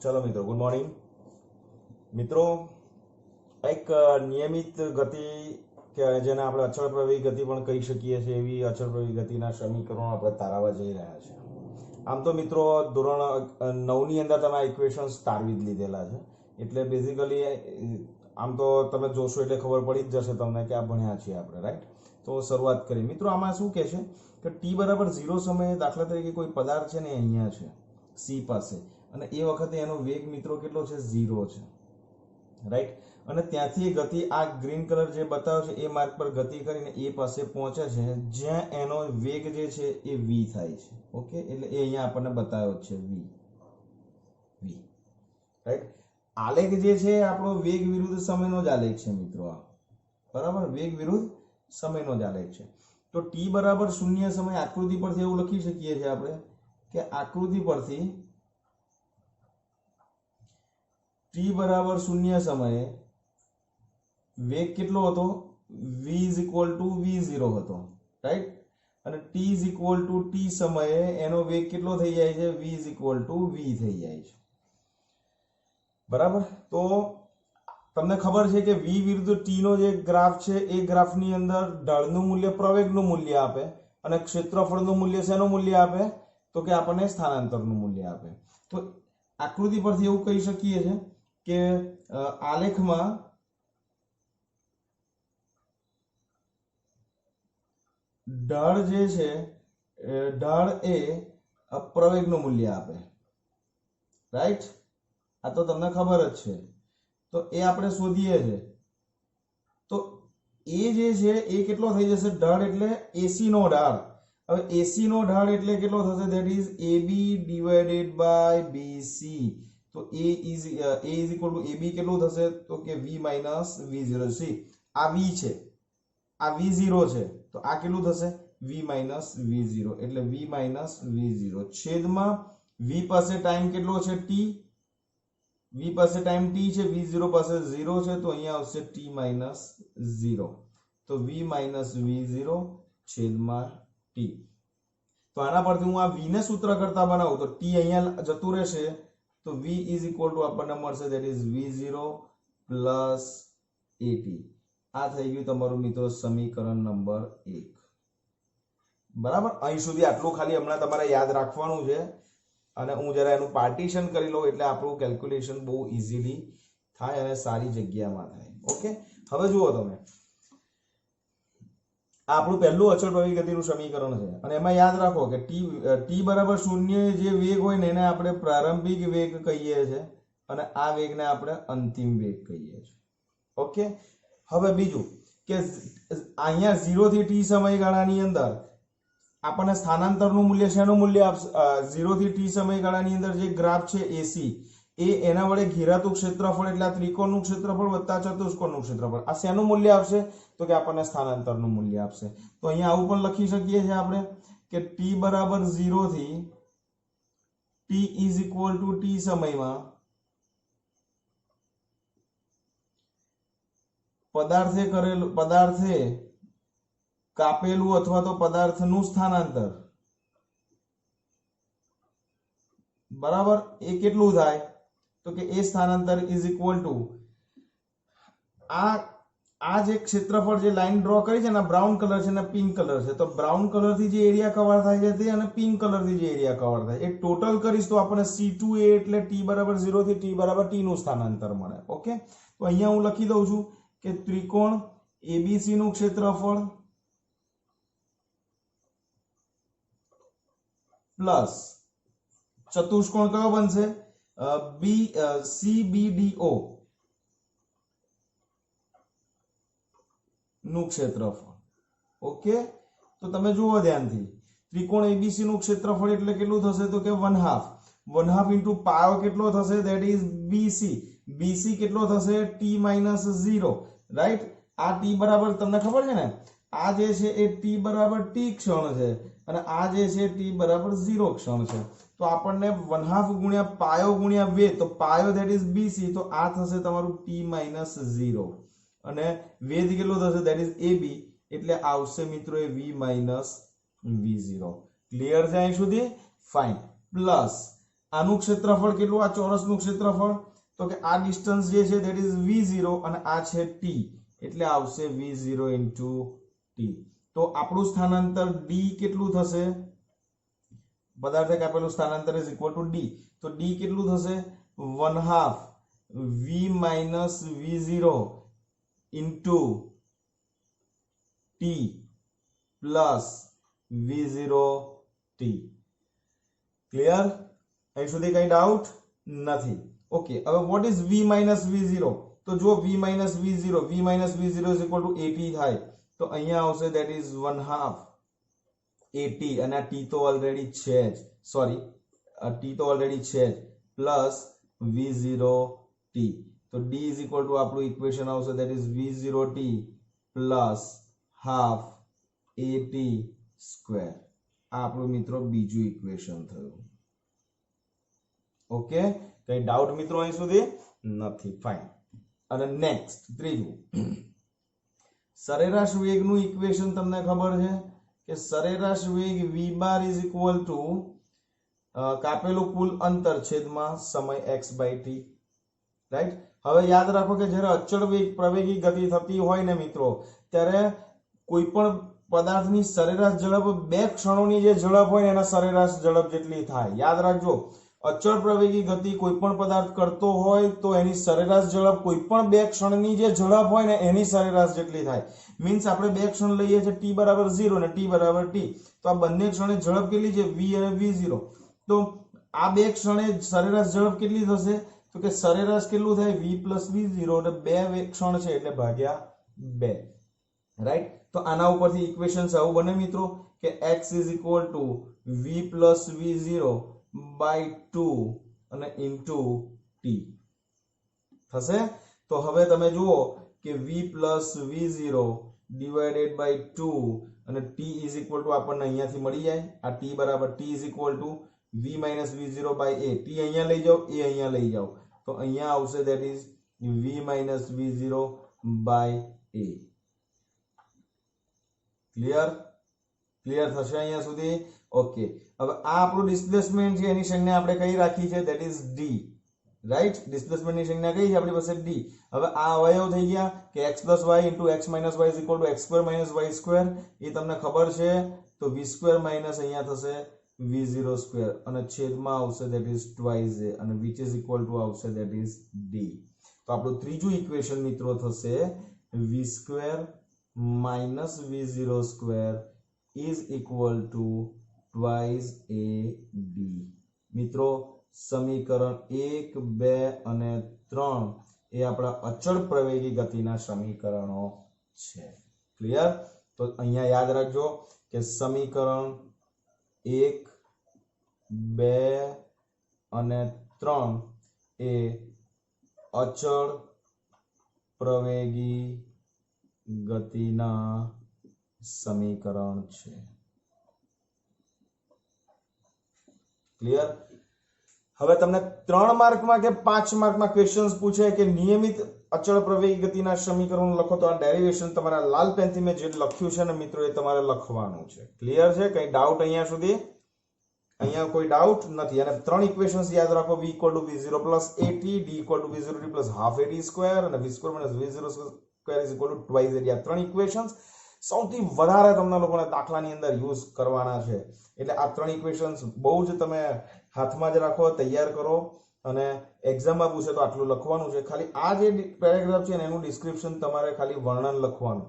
चलो मित्रों, good morning मित्रों। एक નિયમિત ગતિ કે જેને આપણે અચળ પ્રવાહી ગતિ પણ કહી શકીએ છીએ એવી અચળ પ્રવાહી ગતિના સમીકરણો આપણે તારવવા જઈ રહ્યા છે। આમ તો મિત્રો ધોરણ 9 ની અંદર તમે આ ઇક્વેશન્સ તારવી જ લીધેલા છે, એટલે બેઝિકલી આમ તો તમે જોશો એટલે ખબર પડી જ જશે તમને કે આ ભણ્યા છીએ આપણે, રાઈટ। તો શરૂઆત કરીએ મિત્રો। આમાં શું કહે છે કે t બરાબર 0 સમયે દાખલા તરીકે કોઈ પદાર્થ છે ને અહીંયા છે c પાસે, અને એ વખતે એનો વેગ મિત્રો કેટલો છે? 0 છે, રાઈટ। અને ત્યાંથી ગતિ આ ગ્રીન કલર જે બતાવ્યો છે એ માર્ગ પર ગતિ કરીને એ પાસે પહોંચે છે, જ્યાં એનો વેગ જે છે એ v થાય છે। ઓકે, એટલે એ અહીંયા આપણને બતાવ્યો છે v, રાઈટ। આલેખ જે છે આપણો વેગ વિરુદ્ધ સમયનો જ આલેખ છે મિત્રો, આ બરાબર વેગ વિરુદ્ધ સમયનો જ આલેખ છે। તો t બરાબર 0 સમય આકૃતિ પરથી એવું લખી શકીએ છીએ આપણે કે આકૃતિ પરથી t બરાબર 0 સમયે વેગ કેટલો હતો? v v0 હતો, રાઈટ। અને t t સમયે એનો વેગ કેટલો થઈ જાય છે? v થઈ જાય છે, બરાબર। તો તમને ખબર છે કે v વિરુદ્ધ t નો જે ગ્રાફ છે એ ગ્રાફની અંદર ઢાળનું મૂલ્ય પ્રવેગનું મૂલ્ય આપે, અને ક્ષેત્રફળનું મૂલ્ય શેનું મૂલ્ય આપે? તો કે આપણને સ્થાનાંતરનું મૂલ્ય આપે। તો આકૃતિ પરથી એવું કહી શકીએ છે કે આલેખમાં ઢાળ જે છે, ઢાળ એ પ્રવેગનું મૂલ્ય આપે, રાઈટ। આ તો તમને ખબર જ છે, તો એ આપણે શોધીએ છે। તો એ જે છે એ કેટલો થઈ જશે? ઢાળ એટલે AC નો ઢાળ। હવે AC નો ઢાળ એટલે કેટલો થશે? That is AB divided by BC। તો A is equal to AB કેટલું થશે? તો કે V માઇનસ V0। સી આ V છે, આ V0 છે, તો આ કેટલું થશે? V માઇનસ V0, એટલે V માઇનસ V0 છેદમાં V પાસે ટાઈમ કેટલો છે? T। v પાસે ટાઈમ t છે, v0 પાસે 0 છે, તો અહીંયા આવશે t માઇનસ 0, તો v માઇનસ v0 છેદમાં t। તો આના પરથી હું આ v ને સૂત્ર કરતા બનાવું તો t અહીંયા જતું રહેશે, તો v ઇઝ ઇક્વલ ટુ આપણને મળશે that is v0 plus at। આ થઈ ગયું તમારું મિત્રો સમીકરણ નંબર 1, બરાબર। અહીં સુધી આટલું ખાલી હમણાં તમારે યાદ રાખવાનું છે, અને હું જરા એનું પાર્ટીશન કરી લઉં એટલે આપણું કેલ્ક્યુલેશન બહુ ઇઝીલી થાય અને સારી જગ્યામાં થાય। ઓકે, હવે જુઓ તમે, આપણું પહેલું અચળ પ્રવાહી ગતિનું સમીકરણ છે, અને એમાં યાદ રાખો કે t બરાબર 0 જે વેગ હોય ને એને આપણે પ્રારંભિક વેગ કહીએ છીએ, અને આ વેગને આપણે અંતિમ વેગ કહીએ છીએ। ઓકે, હવે બીજું કે અહીંયા 0 થી t સમયગાળાની અંદર આપણને સ્થાનાંતરનું મૂલ્ય શેનું મૂલ્ય આપશે? 0 થી t સમયગાળાની અંદર જે ગ્રાફ છે AC એ એના વડે ઘેરાતું ક્ષેત્રફળ એટલે આ ત્રિકોણનું ક્ષેત્રફળ વત્તા ચતુષ્કોણનું ક્ષેત્રફળ, આ શેનું મૂલ્ય આપશે? તો કે આપણને સ્થાનાંતરનું મૂલ્ય આપશે। તો અહીંયા આવું પણ લખી શકીએ છીએ આપણે કે t બરાબર 0 થી t is equal two t સમયમાં પદાર્થે કાપેલું અથવા તો પદાર્થનું સ્થાનાંતર, બરાબર, એ કેટલું થાય? તો કે એ સ્થાનાંતર ઇઝ ઇક્વલ ટુ આ જે ક્ષેત્રફળ જે લાઈન ડ્રો કરી છે ને, બ્રાઉન કલર છે ને પિંક કલર છે, તો બ્રાઉન કલર થી જે એરિયા કવર થાય છે તે, અને પિંક કલર થી જે એરિયા કવર થાય એ ટોટલ કરીશ તો આપણને C2A એટલે t બરાબર 0 થી t બરાબર t નું સ્થાનાંતર મળે। ઓકે, તો અહીંયા હું લખી દઉં છું કે ત્રિકોણ ABC નું ક્ષેત્રફળ પ્લસ ચતુષ્કોણ કયો બનશે? CBDO નું ક્ષેત્રફળ। ઓકે, તો તમે જુઓ ધ્યાનથી, ત્રિકોણ ABC નું ક્ષેત્રફળ એટલે કેટલું થશે? તો કે 1/2 ઇન્ટુ પાયો કેટલો થશે? ધેટ ઇઝ BC કેટલો થશે? t minus 0, right. આ t બરાબર તમને ખબર છે ને, આ જે છે એ t બરાબર t ક્ષણ છે, અને આ જે છે t બરાબર 0 ક્ષણ છે। તો આપણને 1/2 ગુણ્યા પાયો ગુણ્યા વેગ, તો પાયો ધેટ ઇઝ BC, તો આ થશે તમારું t માઇનસ 0, અને વેગ કેટલો થશે? ધેટ ઇઝ AB, એટલે આવશે મિત્રો એ v માઇનસ v0। ક્લિયર છે અહીં સુધી? ફાઇન। પ્લસ આનું ક્ષેત્રફળ કેટલું, આ ચોરસનું ક્ષેત્રફળ, તો કે આ ડિસ્ટન્સ જે છે ધેટ ઇઝ v0 અને આ છે t, એટલે આવશે v0 into t. તો આપણું સ્થાનાંતર d કેટલું થશે, પદાર્થે કાપેલું સ્થાનાંતર ઇઝ ઇક્વલ ટુ d, તો d કેટલું થશે 1/2 v minus v0 into t plus v0 t. Clear? અહીં સુધી કઈ ડાઉટ નથી? ઓકે, હવે what is v minus v0? તો જો v minus v0 is equal to at થાય, તો અહીંયા આવશે that is 1/2 at, અને આ t તો ઓલરેડી છે જ, સોરી t તો ઓલરેડી છે જ, પ્લસ v0 t. તો d is equal to આપણું ઇક્વેશન આવશે that is v0 t plus half at square. આ આપણું મિત્રો બીજું ઇક્વેશન થયું. ઓકે, કઈ ડાઉટ મિત્રો અહીં સુધી નથી? ફાઇન. અને નેક્સ્ટ ત્રીજું, સરેરાશ વેગનું ઇક્વેશન તમને ખબર છે કે સરેરાશ વેગ v bar is equal to કાપેલું કુલ અંતર છેદમાં સમય x બાય t. રાઈટ? હવે યાદ રાખો કે જ્યારે અચળ વેગ પ્રવેગી ગતિ થતી હોય ને મિત્રો, ત્યારે કોઈ પણ પદાર્થની સરેરાશ ઝડપ બે ક્ષણોની જે ઝડપ હોય એના સરેરાશ ઝડપ જેટલી થાય. યાદ રાખજો, અચળ પ્રવેગી ગતિ કોઈ પણ પદાર્થ કરતો હોય તો એની સરેરાશ ઝડપ કોઈ પણ બે ક્ષણની જે ઝડપ હોય ને એની સરેરાશ જેટલી થાય. મીન્સ આપણે બે ક્ષણ લઈએ છીએ t બરાબર 0 અને t બરાબર t, તો આ બંને ક્ષણે ઝડપ કેટલી છે v અને v0, તો આ બે ક્ષણે સરેરાશ ઝડપ કેટલી થશે, તો કે સરેરાશ કેટલું થાય v plus v0, એટલે બે ક્ષણ છે એટલે ભાગ્યા 2. રાઈટ? તો આના ઉપરથી ઇક્વેશન્સ આવું બને મિત્રો કે x is equal to v plus v0 by 2 અને into t થશે. તો હવે તમે જુઓ કે v plus v0 divided by 2 અને t is equal to આપણને અહીંયાથી મળી જાય, આ t બરાબર t is equal to v minus v0 by a. t અહીંયા લઈ જાઓ, a અહીંયા લઈ જાઓ, તો અહીંયા આવશે that is v minus v0 by a. Clear થશે અહીંયા સુધી? ઓકે, હવે આ આપણું ડિસ્પ્લેસમેન્ટ છે, એની સંજ્ઞા આપણે કઈ રાખી છે, that is d. રાઈટ? ડિસ્પ્લેસમેન્ટની સંજ્ઞા કઈ છે આપણી પાસે? d. હવે આ અવયવ થઈ ગયા કે x plus y into x minus y is equal to x square minus y square. એ તમને ખબર છે, તો v square minus અહીંયા થશે v0 square અને છેદમાં આવશે that is twice a અને which is equal to આવશે that is d. તો આપણું ત્રીજું ઇક્વેશન મિત્રો થશે v square minus v0 square is equal to twice a d. મિત્રો સમીકરણ 1, 2 અને 3 એ આપણા અચળ પ્રવેગી ગતિના સમીકરણો છે. ક્લિયર? તો અહીંયા યાદ રાખજો કે સમીકરણ 1, 2 અને 3 એ અચળ પ્રવેગી ગતિના સમીકરણ છે. ક્લિયર? હવે તમને 3 માર્કમાં કે 5 માર્કમાં ક્વેશ્ચન્સ પૂછે કે નિયમિત અચળ પ્રવેગી ગતિના સમીકરણો લખો, તો આ ડેરિવેશન તમારા લાલ પેનથી મેં જે લખ્યું છે ને મિત્રો એ તમારે લખવાનું છે. ક્લિયર છે? કઈ ડાઉટ અહીંયા સુધી? અહીંયા કોઈ ડાઉટ નથી. અને 3 ઇક્વેશન્સ યાદ રાખો, v equal to v0 plus at, d equal to v0 t plus half at square અને v square minus v0 square is equal to twice at. આ 3 ઇક્વેશન્સ સૌથી વધારે તમને લોકોને દાખલાની અંદર યુઝ કરવાના છે. એટલે આ 3 ઇક્વેશન્સ બહુ જ તમે હાથમાં જ રાખો, તૈયાર કરો, અને એક્ઝામમાં પૂછે તો આટલું લખવાનું છે. ખાલી આ જે પેરેગ્રાફ છે ને એનું ડિસ્ક્રિપ્શન તમારે ખાલી વર્ણન લખવાનું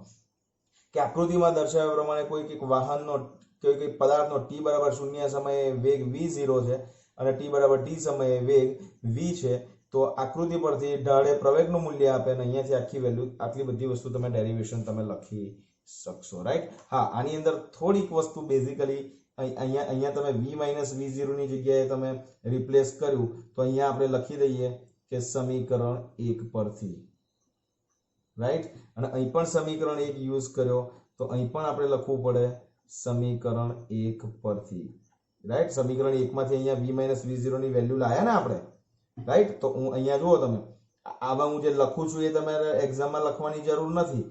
કે આકૃતિમાં દર્શાવ્યા પ્રમાણે કોઈ વાહનનો કોઈ પદાર્થનો t બરાબર 0 સમયે વેગ v0 છે અને t બરાબર t સમયે વેગ v છે, તો આકૃતિ પરથી ઢાળે પ્રવેગનું મૂલ્ય આપે અને અહીંયાથી આખી વેલ્યુ, આટલી બધી વસ્તુ તમે ડેરિવેશન તમે લખી શકશો. રાઈટ? હા, આની અંદર થોડીક વસ્તુ બેઝિકલી અહીંયા તમે v minus v0 ની જગ્યાએ તમે રિપ્લેસ કર્યું, તો અહીંયા આપણે લખી દઈએ કે સમીકરણ 1 પરથી. રાઈટ? અને અહીં પણ સમીકરણ 1 યુઝ કર્યો, તો અહીં પણ આપણે લખવું પડે સમીકરણ 1 પરથી. રાઈટ? સમીકરણ 1 માંથી અહીંયા v minus v0 ની વેલ્યુ લાયા ને આપણે. રાઈટ? તો હું અહીંયા જુઓ તમે, આવા હું જે લખું છું એ તમારે એક્ઝામમાં લખવાની જરૂર નથી,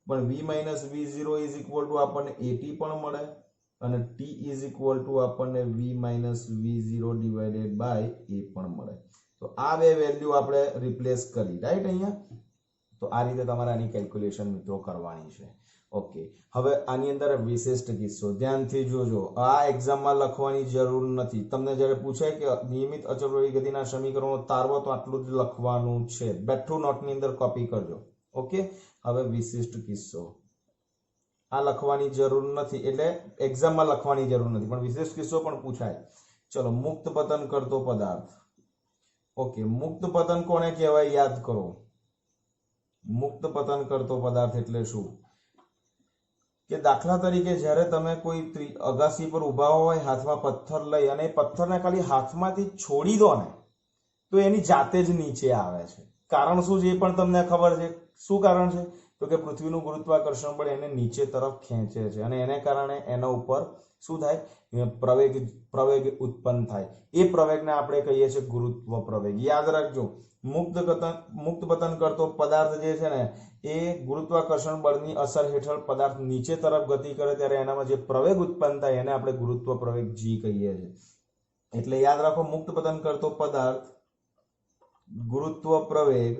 પણ v minus v0 is equal to આપણને at પણ મળે અને t ઇઝ ઇક્વલ ટુ આપણને v minus v0 divided by a પણ મળે. તો આ બે વેલ્યુ આપણે રિપ્લેસ કરી, રાઈટ અહીંયા. તો આ રીતે તમારે આની કેલ્ક્યુલેશન મિત્રો કરવાની છે. ઓકે, હવે આની અંદર વિશિષ્ટ કિસ્સો ધ્યાનથી જોજો. આ એક્ઝામમાં લખવાની જરૂર નથી. તમને જ્યારે પૂછાય કે નિયમિત અચળ ગતિના સમીકરણો તારવો તો આટલું જ લખવાનું છે. બેઠું નોટની અંદર કોપી કરજો. ઓકે, હવે વિશિષ્ટ કિસ્સો આ લખવાની જરૂર નથી, એટલે એક્ઝામમાં લખવાની જરૂર નથી, પણ વિશેષ કિસ્સો પણ પૂછાય. ચલો, મુક્ત પતન કરતો પદાર્થ. ઓકે, મુક્ત પતન કોને કહેવાય યાદ કરો. મુક્ત પતન કરતો પદાર્થ એટલે શું? કે દાખલા તરીકે જ્યારે તમે કોઈ અગાસી પર ઉભા હોય, હાથમાં પથ્થર લઈ, અને એ પથ્થરને ખાલી હાથમાંથી છોડી દો ને તો એની જાતે જ નીચે આવે છે. કારણ શું છે એ પણ તમને ખબર છે. શું કારણ છે? તો કે પૃથ્વીનું ગુરુત્વાકર્ષણ બળ એને નીચે તરફ ખેંચે છે, અને એને કારણે એના ઉપર શું થાય? પ્રવેગ ઉત્પન્ન થાય. એ પ્રવેગને આપણે કહીએ છીએ ગુરુત્વ પ્રવેગ. યાદ રાખજો, મુક્ત પતન કરતો પદાર્થ જે છે ને એ ગુરુત્વાકર્ષણ બળની અસર હેઠળ પદાર્થ નીચે તરફ ગતિ કરે ત્યારે એનામાં જે પ્રવેગ ઉત્પન્ન થાય એને આપણે ગુરુત્વ પ્રવેગ g કહીએ છીએ. એટલે યાદ રાખો, મુક્ત પતન કરતો પદાર્થ ગુરુત્વ પ્રવેગ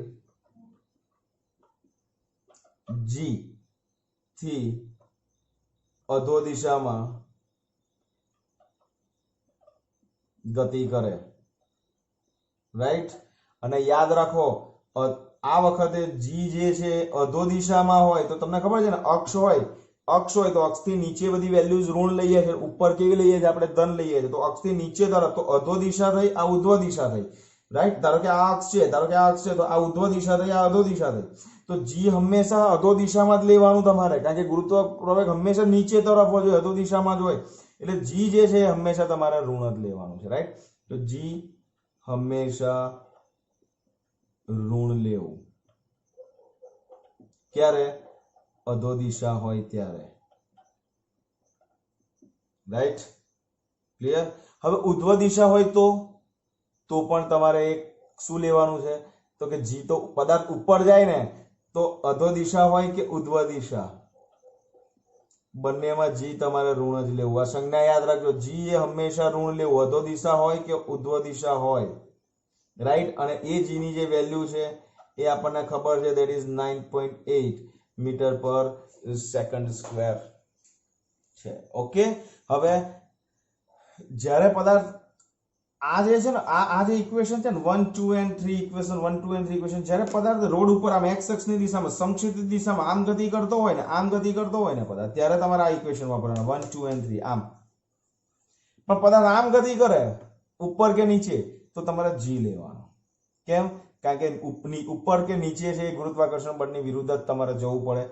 g થી અધો દિશામાં ગતિ કરે, રાઈટ. અને યાદ રાખો, આ વખતે g જે છે અધો દિશામાં હોય તો તમને ખબર છે ને, અક્ષ હોય તો અક્ષથી નીચે બધી વેલ્યુઝ ઋણ લઈએ છીએ, ઉપર કેવી લઈએ છીએ આપણે? ધન લઈએ છીએ. તો અક્ષથી નીચે તરફ તો અધો દિશા થઈ, આ ઉધ્વ દિશા થઈ, રાઈટ. ધારો કે આ અક્ષ છે, તો આ ઉધ્વ દિશા થઈ, આ અધો દિશા થઈ. તો g હંમેશા અધો દિશામાં જ લેવાનું તમારે, કારણ કે ગુરુત્વ પ્રવેગ હંમેશા નીચે તરફ હોય, અધો દિશામાં જ હોય. એટલે g જે છે હંમેશા તમારે ઋણ જ લેવાનું છે, રાઈટ. તો g હંમેશા ઋણ લેવું. ક્યારે? અધો દિશા હોય ત્યારે, રાઈટ. ક્લિયર? હવે ઉધ્વ દિશા હોય તો પણ તમારે એક શું લેવાનું છે? તો કે g તો પદાર્થ ઉપર જાય ને, તો અધો દિશા હોય કે ઉધ્વ દિશા, બંનેમાં g તમારે ઋણ જ લેવું. આ સંજ્ઞા યાદ રાખજો, g એ હંમેશા ઋણ લેવું, અધો દિશા હોય કે ઉધ્વ દિશા હોય, રાઈટ. અને એ g ની જે વેલ્યુ છે એ આપણને ખબર છે, ધેટ ઇઝ 9.8 મીટર પર સેકન્ડ સ્ક્વેર છે. ઓકે, હવે જ્યારે પદાર્થ આ જે છે ને, આ જે ઇક્વેશન છે ને 1, 2 and 3 ઇક્વેશન, 1, 2 and 3 ઇક્વેશન, જ્યારે પદાર્થ રોડ ઉપર આમ x અક્ષની દિશામાં સમક્ષિતિજ દિશામાં આમ ગતિ કરતો હોય ને પદાર્થ, ત્યારે તમારે આ ઇક્વેશન વાપરવાનું 1, 2 and 3 આમ. પણ પદાર્થ આમ ગતિ કરે ઉપર કે નીચે તો તમારે g લેવાનો. કેમ? કારણ કે ઉપર કે નીચે છે એ ગુરુત્વાકર્ષણ બળની વિરુદ્ધ જ તમારે જવું પડે,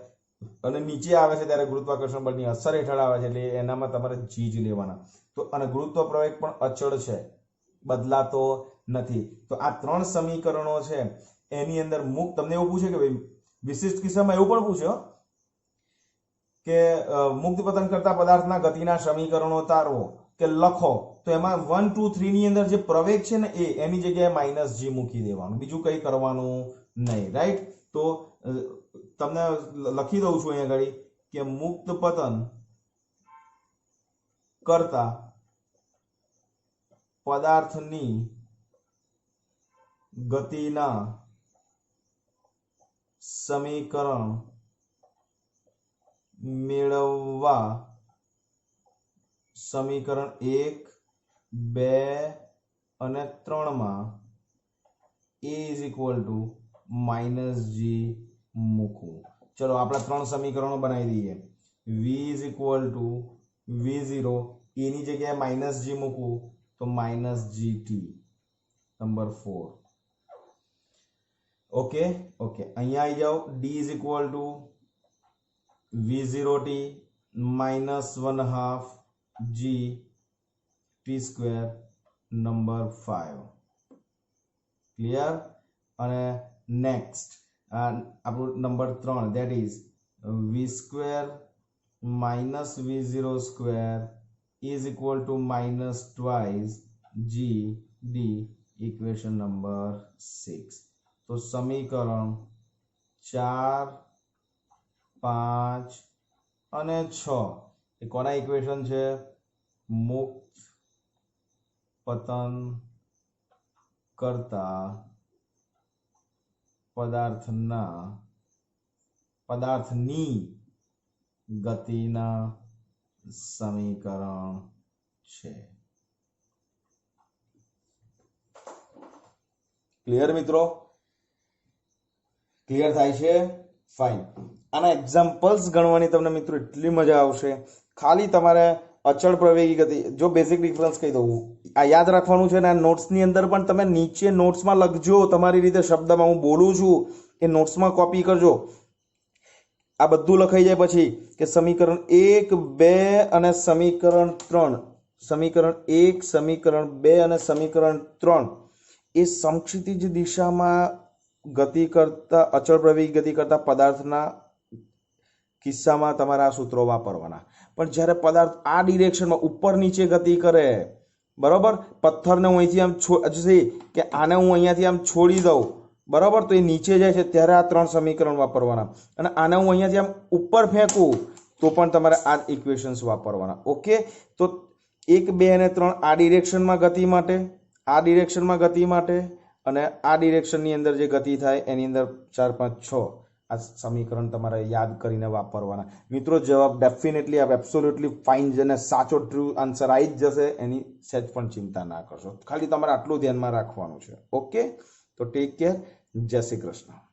અને નીચે આવે છે ત્યારે ગુરુત્વાકર્ષણ બળની અસર હેઠળ આવે છે, એટલે એનામાં તમારે g જ લેવાના. તો અને ગુરુત્વ પ્રવેગ પણ અચળ છે, બદલાતો નથી. તો આ ત્રણ સમીકરણો છે એની અંદર તમને એવું પૂછે કે ભાઈ વિશિષ્ટ કિસ્સામાં એવું પણ પૂછ્યો કે મુક્ત પતન કરતા પદાર્થના ગતિના સમીકરણો તારવો કે લખો. તો એમાં 1, 2, 3 ની અંદર જે પ્રવેગ છે ને એની જગ્યાએ -g મૂકી દેવાનું, બીજું કંઈ કરવાનું નહીં, રાઈટ. તો તમને લખી દઉં છું અહીંયા આગળ કે મુક્ત પતન કરતા પદાર્થની ગતિના સમીકરણ મેળવવા સમીકરણ 1, 2 અને 3 માં a -g મૂકવું. ચલો આપણે ત્રણ સમીકરણો બનાવી દઈએ. v v0, e ની જગ્યાએ -g મૂકવું તો -gt નંબર 4. ઓકે, અહીંયા આવી જાઓ. d v0t -1/2 g t² number 5. Clear? અને નેક્સ્ટ આપણું number 3, that is v² -v02 is equal to -2 g d equation number 6. તો સમીકરણ 4, 5 અને 6 એ કોના ઇક્વેશન છે? મુક્ત પતન કરતા પદાર્થની ગતિના સમીકરણ છે. ક્લિયર મિત્રો? ક્લિયર થાય છે? ફાઇન. આના એક્ઝામ્પલ્સ ગણવાની તમને મિત્રો એટલી મજા આવશે. ખાલી તમારે અચળ પ્રવેગી ગતિ, જો બેઝિક ડિફરન્સ કહી દઉં, આ યાદ રાખવાનું છે ને. આ નોટ્સની અંદર પણ તમે નીચે નોટ્સમાં લખજો તમારી રીતે શબ્દમાં. હું બોલું છું એ નોટ્સમાં કોપી કરજો. આ બધું લખાઈ જાય પછી કે સમીકરણ 1, 2 અને સમીકરણ 3, સમીકરણ 1, સમીકરણ 2 અને સમીકરણ 3 એ સમક્ષિતિજ દિશામાં ગતિ કરતા અચળ પ્રવેગી ગતિ કરતા પદાર્થના કિસ્સામાં તમારે આ સૂત્રો વાપરવાના. પણ જ્યારે પદાર્થ આ ડિરેક્શનમાં ઉપર નીચે ગતિ કરે, બરોબર, પથ્થરને હું અહીંથી આમ કે આને હું અહીંયાથી આમ છોડી દઉં, બરોબર, તો એ નીચે જાય છે ત્યારે આ 3 સમીકરણ વાપરવાના. અને આને હું અહીંયાથી આમ ઉપર ફેંકું તો પણ તમારે આ ઇક્વેશન્સ વાપરવાના. ઓકે, તો 1, 2 અને 3 આ ડિરેક્શનમાં ગતિ માટે, આ ડિરેક્શનમાં ગતિ માટે, અને આ ડિરેક્શનની અંદર જે ગતિ થાય એની અંદર 4, 5, 6 આ સમીકરણ તમારે યાદ કરીને વાપરવાના. મિત્રો જવાબ ડેફિનેટલી એબ્સોલ્યુટલી ફાઇન છે અને સાચો ટ્રુ આન્સર આવી જ જશે. એની સહેજ પણ ચિંતા ના કરશો. ખાલી તમારે આટલું ધ્યાનમાં રાખવાનું છે. ઓકે, તો ટેક કેર. જય શ્રી કૃષ્ણ.